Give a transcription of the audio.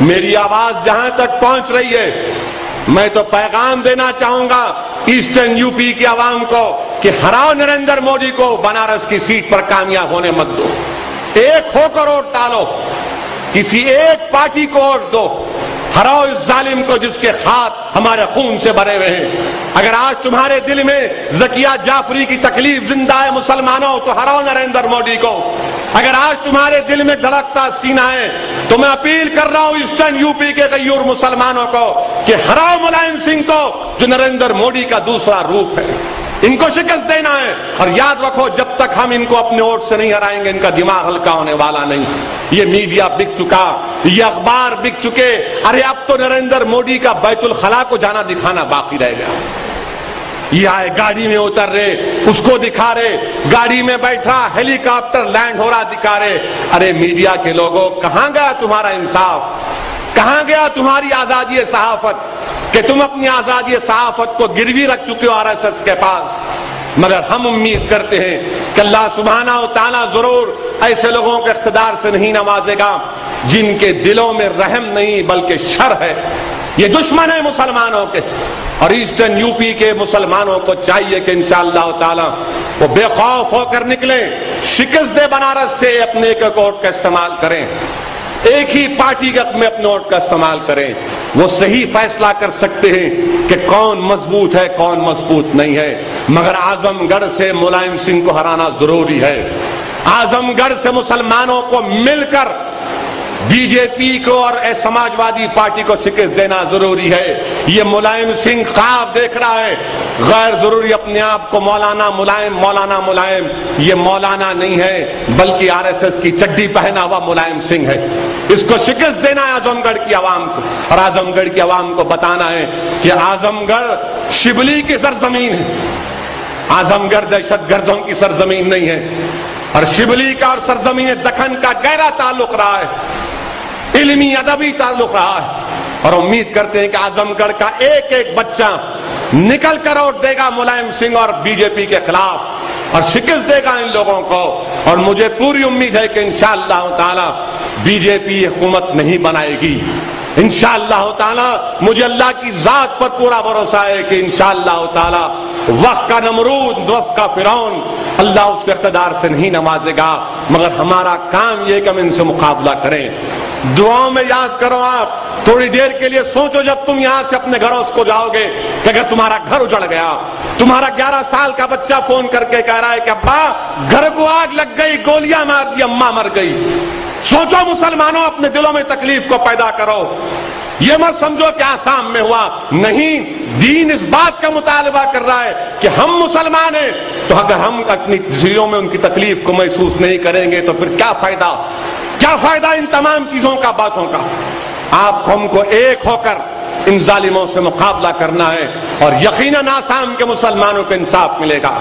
میری آواز جہاں تک پہنچ رہی ہے، میں تو پیغام دینا چاہوں گا ایسٹرن یو پی کی عوام کو کہ ہراؤ نریندر مودی کو، بنارس کی سیٹ پر کامیاب ہونے مت دو، ایک ہو کر ووٹ ڈالو، کسی ایک پارٹی کو ووٹ دو، ہراؤ اس ظالم کو جس کے ہاتھ ہمارے خون سے بھرے ہوئے ہیں۔ اگر آج تمہارے دل میں ذکیہ جعفری کی تکلیف زندہ ہے مسلمانوں تو ہراؤ نریندر مودی کو، اگر آج تمہارے دل میں دھڑکتا سینہ ہے تو میں اپیل کر رہا ہوں ایسٹرن یو پی کے غیور مسلمانوں کو کہ ہراؤ ملائم سنگھ کو جو نریندر مودی کا دوسرا روپ ہے، ان کو شکست دینا ہے۔ اور یاد رکھو جب تک ہم ان کو اپنے ووٹ سے نہیں ہرائیں گے ان کا دماغ ہلکا ہونے والا نہیں۔ یہ میڈیا بک چکا، یہ اخبار بک چکے، ارے اب تو نریندر مودی کا بیت الخلاء کو جانا دکھانا باقی رہ گیا۔ یہ آئے گاڑی میں اتر رہے اس کو دکھا رہے، گاڑی میں بیٹھا ہیلی کاپٹر لینڈ ہو رہا دکھا رہے۔ ارے میڈیا کے لوگوں کہاں گیا تمہارا انصاف، کہاں گیا تمہاری آزادی صحافت کہ تم اپنی آزادی صحافت کو گروی رکھ چکے ہو RSS کے پاس۔ مگر ہم امید کرتے ہیں کہ اللہ سبحانہ و تعالیٰ ضرور ایسے لوگوں کے اقتدار سے نہیں نوازے گا جن کے دلوں میں رحم نہیں بلکہ شر ہے۔ یہ دشمن ہے مسلمانوں کے، اور ایسٹرن یو پی کے مسلمانوں کو چاہیے کہ انشاءاللہ تعالیٰ وہ بے خوف ہو کر نکلیں، شکست دے بنارس سے، اپنے ایک ووٹ کا استعمال کریں، ایک ہی پارٹی میں اپنے ووٹ کا استعمال کریں۔ وہ صحیح فیصلہ کر سکتے ہیں کہ کون مضبوط ہے کون مضبوط نہیں ہے، مگر اعظم گڑھ سے ملائم سنگھ کو ہرانا ضروری ہے۔ اعظم گڑھ سے مسلمانوں کو مل کر بی جے پی کو اور سماجوادی پارٹی کو شکست دینا ضروری ہے۔ یہ ملائم سنگھ خواب دیکھ رہا ہے، غیر ضروری اپنے آپ کو مولانا ملائم، یہ مولانا نہیں ہے بلکہ RSS کی چڈی پہنا ہوا ملائم سنگھ ہے۔ اس کو شکست دینا ہے اعظم گڑھ کی عوام کو، اور اعظم گڑھ کی عوام کو بتانا ہے کہ اعظم گڑھ شبلی کی سرزمین ہے، اعظم گڑھ دہشت گردوں کی سرزمین نہیں ہے، اور شبلی کا اور سرزمین دکن کا گہرا تعلق رہا ہے، علمی ادبی تعلق رہا ہے، اور امید کرتے ہیں کہ اعظم گڑھ کا ایک ایک بچہ نکل کر ووٹ دے گا ملائم سنگھ اور بی جے پی کے خلاف اور شکست دے گا ان لوگوں کو۔ اور مجھے پوری امید ہے کہ انشاءاللہ تعالی بی جے پی حکومت نہیں بنائے گی، انشاءاللہ تعالی مجھے اللہ کی ذات پر پورا بھروسہ ہے کہ انشاءاللہ تعالی وقت کا نمرود وقت کا فرعون اللہ اس کے اقتدار سے نہیں نوازے گا، مگر ہمارا کام یہ کہ ہم ان سے مقابلہ کریں۔ دعاؤں میں یاد کرو، آپ تھوڑی دیر کے لیے سوچو جب تم یہاں سے اپنے گھروں کو جاؤ گے کہ اگر تمہارا گھر اجڑ گیا، تمہارا 11 سال کا بچہ فون کر کے کہہ رہا ہے کہ ابا گھر کو آگ لگ گئی، گولیاں مار دی، اماں مر گئی، سوچو مسلمانوں اپنے دلوں میں تکلیف کو پیدا کرو۔ یہ مت سمجھو کہ آسام میں ہوا، نہیں، دین اس بات کا مطالبہ کر رہا ہے کہ ہم مسلمان ہیں، تو اگر ہم اپنی چیزوں میں ان کی تکلیف کو محسوس نہیں کریں گے تو پھر کیا فائدہ ان تمام چیزوں کا، باتوں کا۔ آپ ہم کو ایک ہو کر ان ظالموں سے مقابلہ کرنا ہے، اور یقیناً آسام کے مسلمانوں کو انصاف ملے گا۔